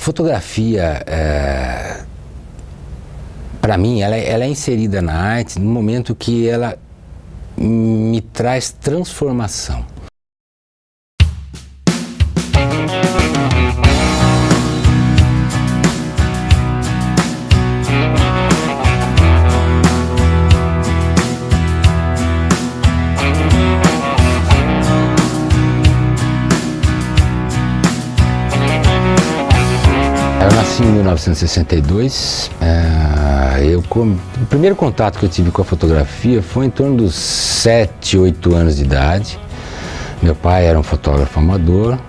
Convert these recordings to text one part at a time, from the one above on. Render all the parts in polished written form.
fotografia, para mim, ela é inserida na arte no momento que ela me traz transformação. Eu nasci em 1962, o primeiro contato que eu tive com a fotografia foi em torno dos 7, 8 anos de idade. Meu pai era um fotógrafo amador.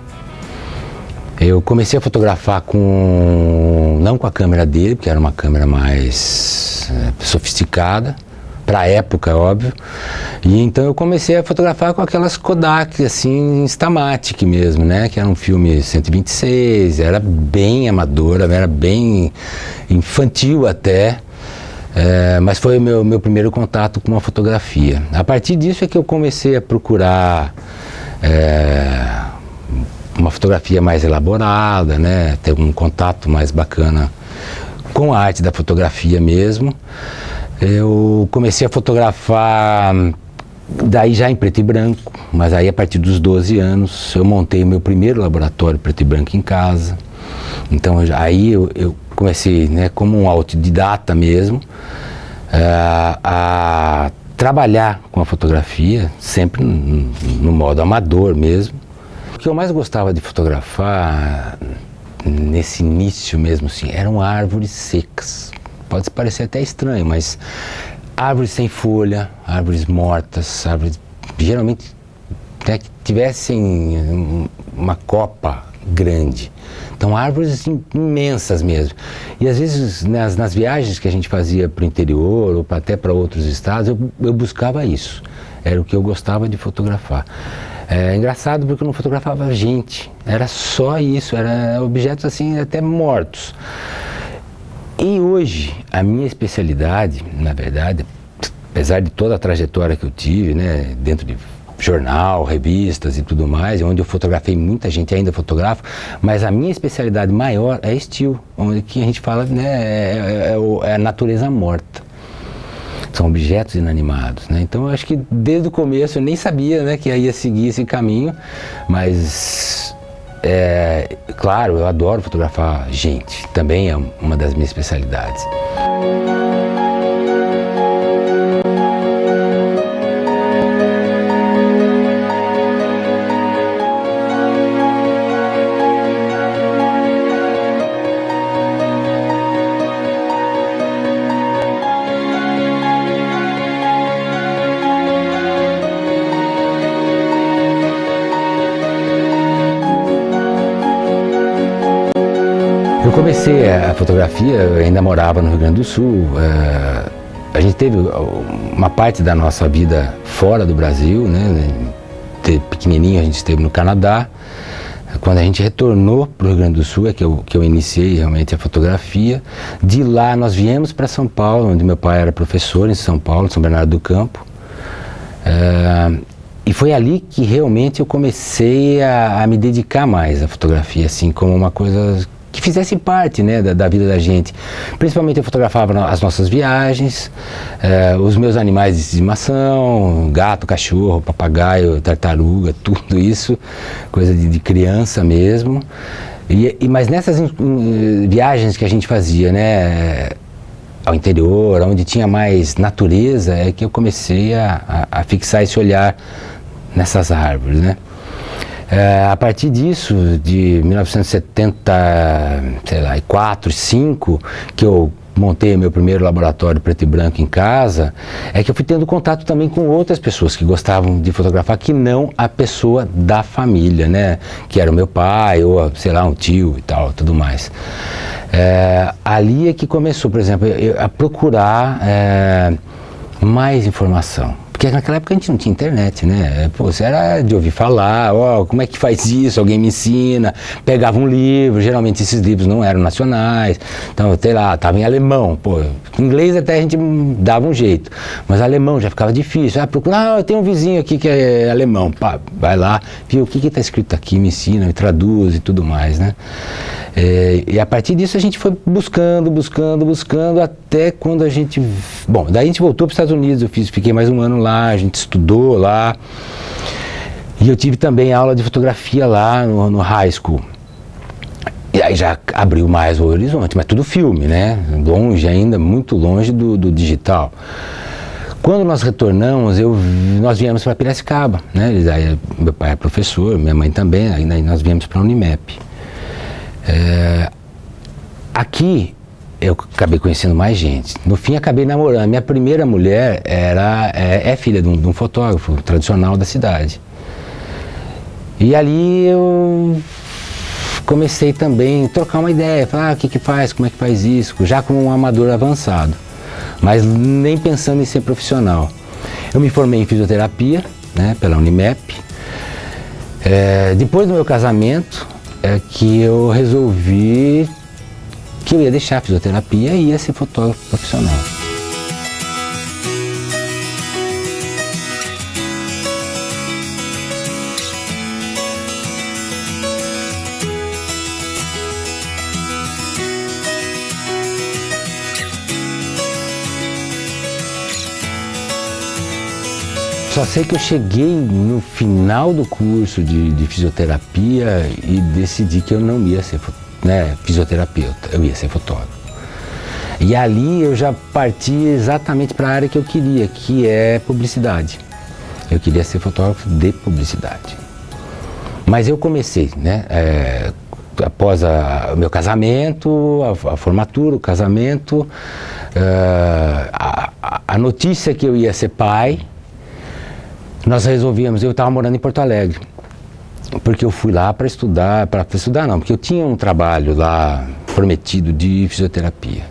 Eu comecei a fotografar não com a câmera dele, porque era uma câmera mais sofisticada, para a época, óbvio. E então eu comecei a fotografar com aquelas Kodak, assim, Instamatic mesmo, né? Que era um filme 126, era bem amadora, era bem infantil até. Mas foi o meu primeiro contato com uma fotografia. A partir disso é que eu comecei a procurar uma fotografia mais elaborada, né? Ter um contato mais bacana com a arte da fotografia mesmo. Eu comecei a fotografar daí já em preto e branco, mas aí a partir dos 12 anos eu montei o meu primeiro laboratório preto e branco em casa. Então aí eu comecei, né, como um autodidata mesmo, a trabalhar com a fotografia, sempre no modo amador mesmo. O que eu mais gostava de fotografar nesse início mesmo assim, eram árvores secas. Pode parecer até estranho, mas árvores sem folha, árvores mortas, árvores geralmente, né, que tivessem uma copa grande. Então árvores imensas mesmo. E às vezes nas viagens que a gente fazia para o interior ou até para outros estados, eu buscava isso. Era o que eu gostava de fotografar. É engraçado porque eu não fotografava gente, era só isso, eram objetos assim até mortos. E hoje, a minha especialidade, na verdade, apesar de toda a trajetória que eu tive, né, dentro de jornal, revistas e tudo mais, onde eu fotografei muita gente, ainda fotografo, mas a minha especialidade maior é estilo, onde que a gente fala, né, é a natureza morta. São objetos inanimados, né? Então eu acho que desde o começo eu nem sabia, né, que eu ia seguir esse caminho, mas claro, eu adoro fotografar gente, também é uma das minhas especialidades. Eu comecei a fotografia, eu ainda morava no Rio Grande do Sul. A gente teve uma parte da nossa vida fora do Brasil, né? Pequenininho a gente esteve no Canadá. Quando a gente retornou para o Rio Grande do Sul é que eu iniciei realmente a fotografia. De lá nós viemos para São Paulo, onde meu pai era professor em São Paulo, São Bernardo do Campo. E foi ali que realmente eu comecei a me dedicar mais à fotografia, assim, como uma coisa que fizesse parte, né, da vida da gente. Principalmente eu fotografava as nossas viagens, os meus animais de estimação, gato, cachorro, papagaio, tartaruga, tudo isso, coisa de criança mesmo. Mas nessas viagens que a gente fazia, né, ao interior, onde tinha mais natureza, é que eu comecei a fixar esse olhar nessas árvores, né. A partir disso, de 1974, 5, que eu montei meu primeiro laboratório preto e branco em casa, é que eu fui tendo contato também com outras pessoas que gostavam de fotografar, que não a pessoa da família, né? Que era o meu pai, ou sei lá, um tio e tal, tudo mais. Ali é que começou, por exemplo, a procurar mais informação. Porque naquela época a gente não tinha internet, né? Pô, você era de ouvir falar, ó, como é que faz isso? Alguém me ensina. Pegava um livro, geralmente esses livros não eram nacionais. Então, sei lá, tava em alemão. Pô, em inglês até a gente dava um jeito. Mas alemão já ficava difícil. Procura, eu tenho um vizinho aqui que é alemão. Pá, vai lá, viu, o que tá escrito aqui, me ensina, me traduz e tudo mais, né? E a partir disso a gente foi buscando, até quando a gente... Bom, daí a gente voltou para os Estados Unidos, fiquei mais um ano lá, a gente estudou lá. E eu tive também aula de fotografia lá no high school. E aí já abriu mais o horizonte, mas tudo filme, né? Longe ainda, muito longe do digital. Quando nós retornamos, nós viemos para Piracicaba, né? Aí, meu pai é professor, minha mãe também, aí nós viemos para a Unimep. Aqui eu acabei conhecendo mais gente. No fim, acabei namorando. Minha primeira mulher é filha de um fotógrafo tradicional da cidade. E ali eu comecei também a trocar uma ideia, falar o que faz, como é que faz isso, já como um amador avançado, mas nem pensando em ser profissional. Eu me formei em fisioterapia, né, pela Unimep. Depois do meu casamento, que eu resolvi que eu ia deixar a fisioterapia e ia ser fotógrafo profissional. Só sei que eu cheguei no final do curso de fisioterapia e decidi que eu não ia ser fisioterapeuta, eu ia ser fotógrafo. E ali eu já parti exatamente para a área que eu queria, que é publicidade. Eu queria ser fotógrafo de publicidade. Mas eu comecei, né? Após o meu casamento, a formatura, o casamento, a notícia que eu ia ser pai, nós resolvíamos, eu estava morando em Porto Alegre, porque eu fui lá para estudar não, porque eu tinha um trabalho lá prometido de fisioterapia.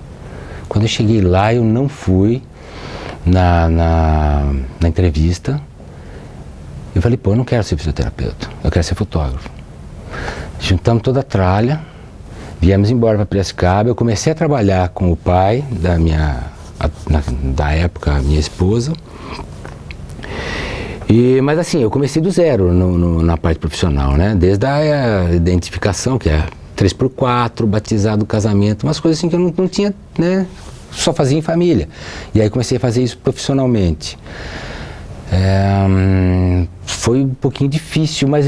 Quando eu cheguei lá, eu não fui na entrevista. Eu falei, pô, eu não quero ser fisioterapeuta, eu quero ser fotógrafo. Juntamos toda a tralha, viemos embora para Piracicaba. Eu comecei a trabalhar com o pai da época, minha esposa. Mas assim, eu comecei do zero na parte profissional, né? Desde a identificação, que é 3x4, batizado, casamento, umas coisas assim que eu não tinha, né? Só fazia em família. E aí comecei a fazer isso profissionalmente. Foi um pouquinho difícil, mas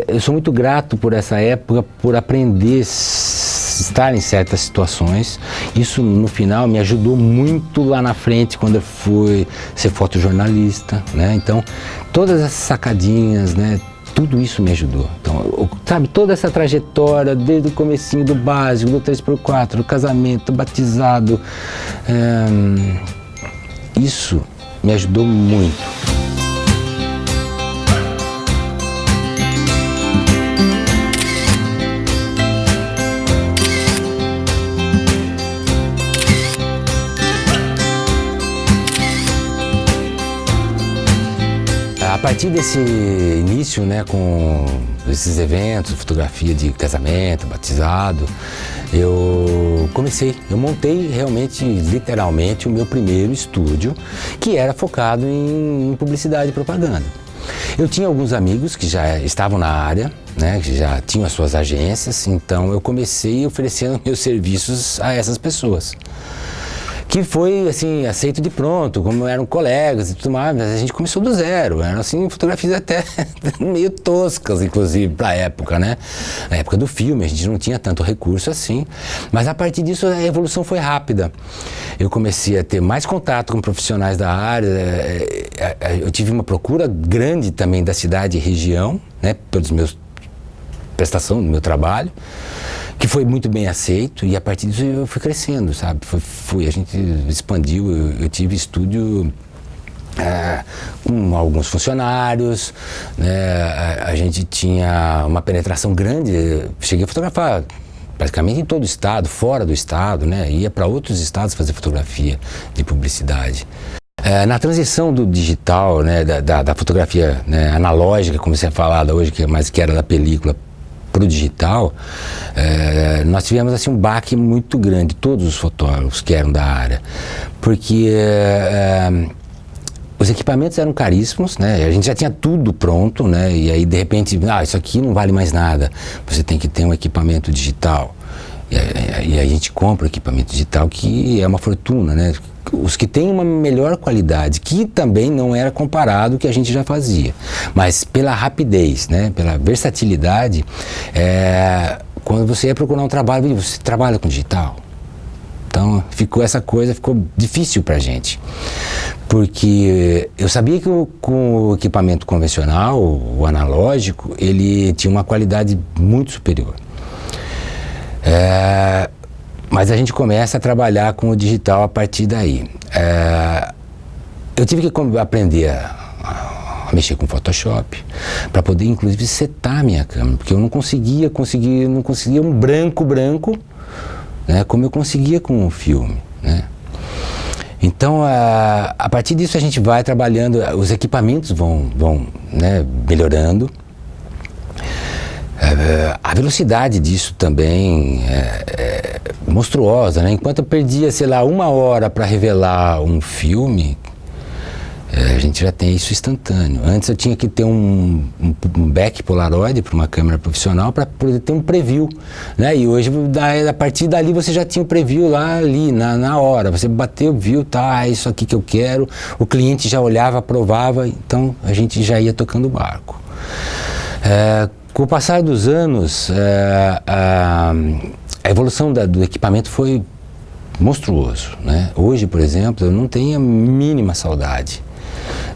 eu sou muito grato por essa época, por aprender estar em certas situações. Isso no final me ajudou muito lá na frente, quando eu fui ser fotojornalista, né? Então, todas essas sacadinhas, né? Tudo isso me ajudou. Então, sabe, toda essa trajetória, desde o comecinho do básico, do 3x4, do casamento, do batizado, isso me ajudou muito. A partir desse início, né, com esses eventos, fotografia de casamento, batizado, eu montei realmente, literalmente, o meu primeiro estúdio, que era focado em publicidade e propaganda. Eu tinha alguns amigos que já estavam na área, né, que já tinham as suas agências, então eu comecei oferecendo meus serviços a essas pessoas. Que foi, assim, aceito de pronto, como eram colegas e tudo mais, mas a gente começou do zero. Eram, assim, fotografias até meio toscas, inclusive, para a época, né? Na época do filme, a gente não tinha tanto recurso assim. Mas a partir disso, a evolução foi rápida. Eu comecei a ter mais contato com profissionais da área. Eu tive uma procura grande também da cidade e região, né? Pelos meus prestação do meu trabalho, que foi muito bem aceito, e a partir disso eu fui crescendo, sabe? A gente expandiu, eu tive estúdio com alguns funcionários, né? A gente tinha uma penetração grande, cheguei a fotografar praticamente em todo o estado, fora do estado, né? Ia para outros estados fazer fotografia de publicidade. Na transição do digital, né, da fotografia, né, analógica, como você falado hoje, mas que era da película, para o digital, nós tivemos assim, um baque muito grande, todos os fotógrafos que eram da área, porque os equipamentos eram caríssimos, né, a gente já tinha tudo pronto, né, e aí de repente, isso aqui não vale mais nada, você tem que ter um equipamento digital. E a gente compra equipamento digital que é uma fortuna, né? Os que têm uma melhor qualidade, que também não era comparado ao que a gente já fazia, mas pela rapidez, né? Pela versatilidade, quando você ia procurar um trabalho, você trabalha com digital. Então ficou difícil pra gente, porque eu sabia que com o equipamento convencional, o analógico, ele tinha uma qualidade muito superior. Mas a gente começa a trabalhar com o digital a partir daí. Eu tive que aprender a mexer com Photoshop para poder, inclusive, setar a minha câmera, porque eu não conseguia um branco, né, como eu conseguia com o filme, né? Então, a partir disso a gente vai trabalhando, os equipamentos vão né, melhorando. A velocidade disso também é monstruosa, né? Enquanto eu perdia, sei lá, 1 hora para revelar um filme, a gente já tem isso instantâneo. Antes eu tinha que ter um back Polaroid para uma câmera profissional para poder ter um preview, né? E hoje, a partir dali, você já tinha o preview ali, na hora. Você bateu, viu, tá, é isso aqui que eu quero. O cliente já olhava, aprovava, então a gente já ia tocando o barco. Com o passar dos anos, a evolução do equipamento foi monstruoso, né? Hoje, por exemplo, eu não tenho a mínima saudade,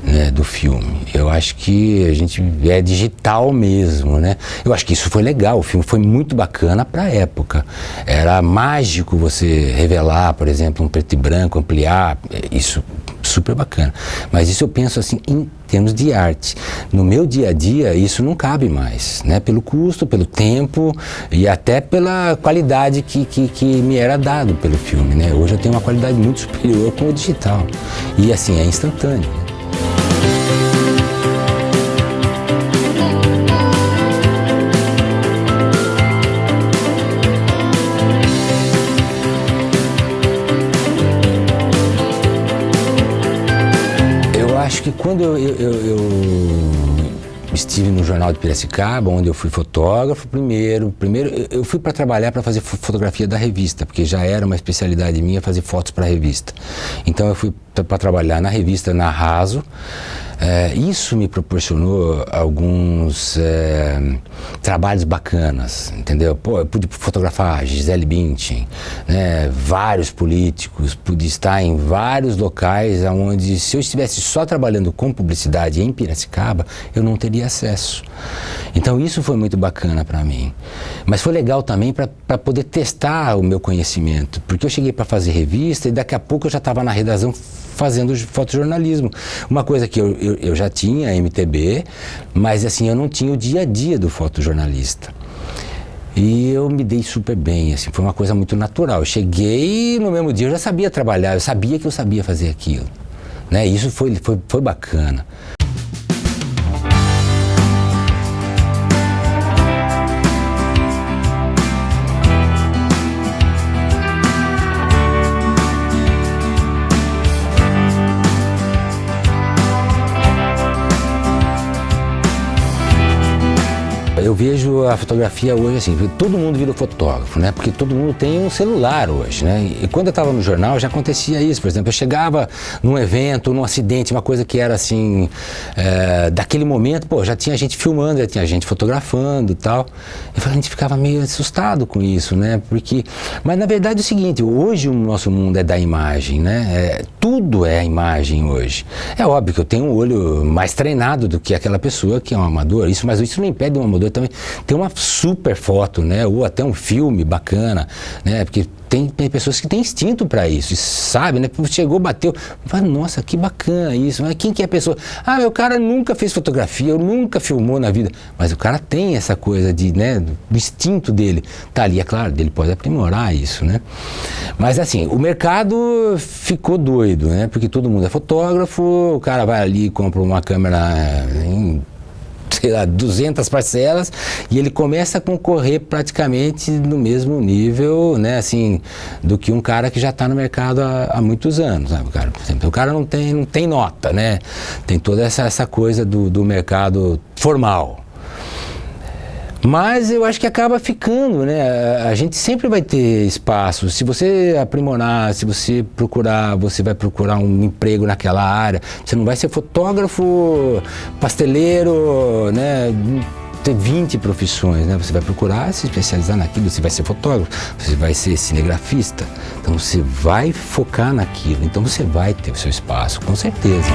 né, do filme. Eu acho que a gente é digital mesmo, né? Eu acho que isso foi legal, o filme foi muito bacana para a época. Era mágico você revelar, por exemplo, um preto e branco, ampliar, isso super bacana. Mas isso eu penso assim em termos de arte. No meu dia a dia isso não cabe mais, né? Pelo custo, pelo tempo e até pela qualidade que me era dado pelo filme, né? Hoje eu tenho uma qualidade muito superior com o digital e assim é instantâneo, né? Acho que quando eu estive no Jornal de Piracicaba, onde eu fui fotógrafo, primeiro eu fui para trabalhar para fazer fotografia da revista, porque já era uma especialidade minha fazer fotos para a revista. Então eu fui para trabalhar na revista, na Raso. Isso me proporcionou alguns trabalhos bacanas, entendeu? Pô, eu pude fotografar Gisele Bündchen, né? Vários políticos, pude estar em vários locais onde, se eu estivesse só trabalhando com publicidade em Piracicaba, eu não teria acesso. Então isso foi muito bacana para mim. Mas foi legal também para poder testar o meu conhecimento, porque eu cheguei para fazer revista e daqui a pouco eu já estava na redação fazendo fotojornalismo. Uma coisa que eu já tinha, MTB, mas assim, eu não tinha o dia a dia do fotojornalista. E eu me dei super bem, assim, foi uma coisa muito natural. Eu cheguei no mesmo dia, eu já sabia trabalhar, eu sabia que eu sabia fazer aquilo, né? Isso foi bacana. Eu vejo a fotografia hoje assim, todo mundo virou fotógrafo, né? Porque todo mundo tem um celular hoje, né? E quando eu estava no jornal já acontecia isso, por exemplo, eu chegava num evento, num acidente, uma coisa que era assim, daquele momento, pô, já tinha gente filmando, já tinha gente fotografando e tal. E a gente ficava meio assustado com isso, né? Mas na verdade é o seguinte, hoje o nosso mundo é da imagem, né? Tudo é a imagem hoje. É óbvio que eu tenho um olho mais treinado do que aquela pessoa que é um amador, mas isso não impede um amador coisa também, ter uma super foto, né? Ou até um filme bacana, né? Porque tem pessoas que têm instinto para isso, e sabe, né? Chegou, bateu, fala, nossa, que bacana isso, mas quem que é a pessoa? Ah, meu cara nunca fez fotografia, eu nunca filmou na vida, mas o cara tem essa coisa de, né, do instinto dele, tá ali, é claro, ele pode aprimorar isso, né? Mas assim, o mercado ficou doido, né? Porque todo mundo é fotógrafo, o cara vai ali e compra uma câmera em, sei lá, 200 parcelas, e ele começa a concorrer praticamente no mesmo nível, né, assim, do que um cara que já está no mercado há muitos anos, né? O cara não tem nota, né? Tem toda essa coisa do mercado formal. Mas eu acho que acaba ficando, né? A gente sempre vai ter espaço. Se você aprimorar, se você procurar, você vai procurar um emprego naquela área. Você não vai ser fotógrafo, pasteleiro, né? Ter 20 profissões, né? Você vai procurar se especializar naquilo, você vai ser fotógrafo, você vai ser cinegrafista. Então você vai focar naquilo. Então você vai ter o seu espaço, com certeza.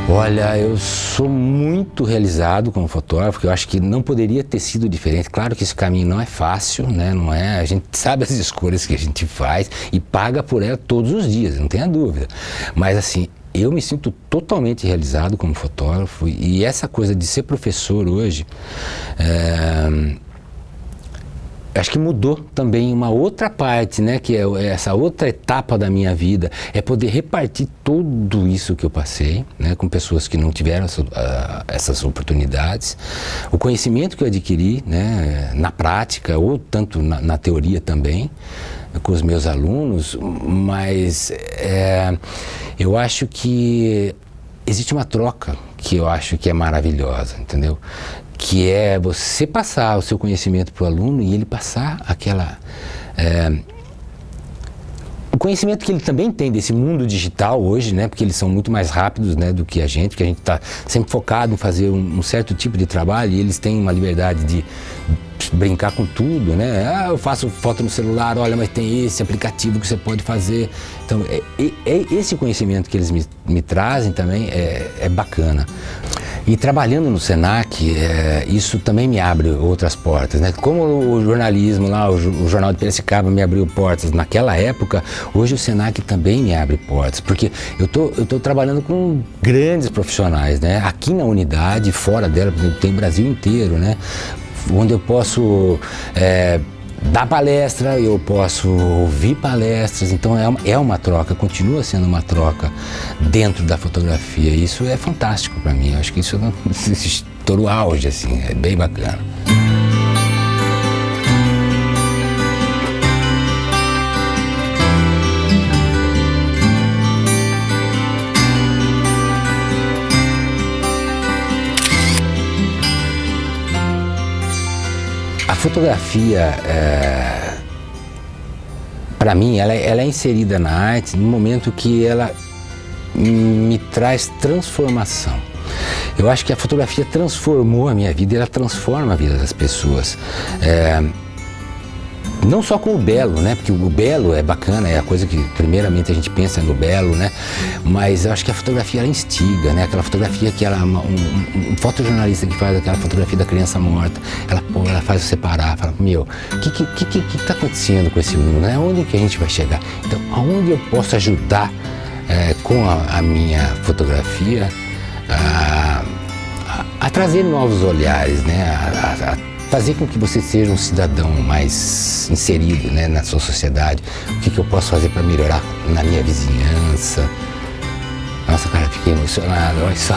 Olha, eu sou muito realizado como fotógrafo, eu acho que não poderia ter sido diferente. Claro que esse caminho não é fácil, né? Não é, a gente sabe as escolhas que a gente faz e paga por ela todos os dias, não tenha dúvida. Mas assim, eu me sinto totalmente realizado como fotógrafo, e essa coisa de ser professor hoje, acho que mudou também uma outra parte, né, que é essa outra etapa da minha vida, é poder repartir tudo isso que eu passei, né, com pessoas que não tiveram essas oportunidades, o conhecimento que eu adquiri, né, na prática, ou tanto na teoria também, com os meus alunos, mas eu acho que existe uma troca que eu acho que é maravilhosa, entendeu? Que é você passar o seu conhecimento para o aluno e ele passar o conhecimento que ele também tem desse mundo digital hoje, né? Porque eles são muito mais rápidos, né, do que a gente está sempre focado em fazer um certo tipo de trabalho, e eles têm uma liberdade de brincar com tudo, né? Ah, eu faço foto no celular, olha, mas tem esse aplicativo que você pode fazer. Então, esse conhecimento que eles me trazem também é bacana. E trabalhando no Senac, isso também me abre outras portas, né? Como o jornalismo lá, o Jornal de Piracicaba me abriu portas naquela época, hoje o Senac também me abre portas, porque eu tô trabalhando com grandes profissionais, né? Aqui na unidade, fora dela, por exemplo, tem o Brasil inteiro, né? Onde eu posso dar palestra, eu posso ouvir palestras, então é uma troca, continua sendo uma troca dentro da fotografia. Isso é fantástico para mim, eu acho que isso estourou o auge, assim, é bem bacana. A fotografia, para mim, ela é inserida na arte no momento que ela me traz transformação. Eu acho que a fotografia transformou a minha vida, e ela transforma a vida das pessoas. Não só com o belo, né? Porque o belo é bacana, é a coisa que primeiramente a gente pensa no belo, né? Mas eu acho que a fotografia, ela instiga, né? Aquela fotografia que um fotojornalista que faz aquela fotografia da criança morta, ela faz você parar, fala, meu, o que tá acontecendo com esse mundo, né? Onde que a gente vai chegar? Então, aonde eu posso ajudar com a minha fotografia a trazer novos olhares, né? A fazer com que você seja um cidadão mais inserido, né, na sua sociedade. O que eu posso fazer para melhorar na minha vizinhança? Nossa, cara, fiquei emocionado, olha só.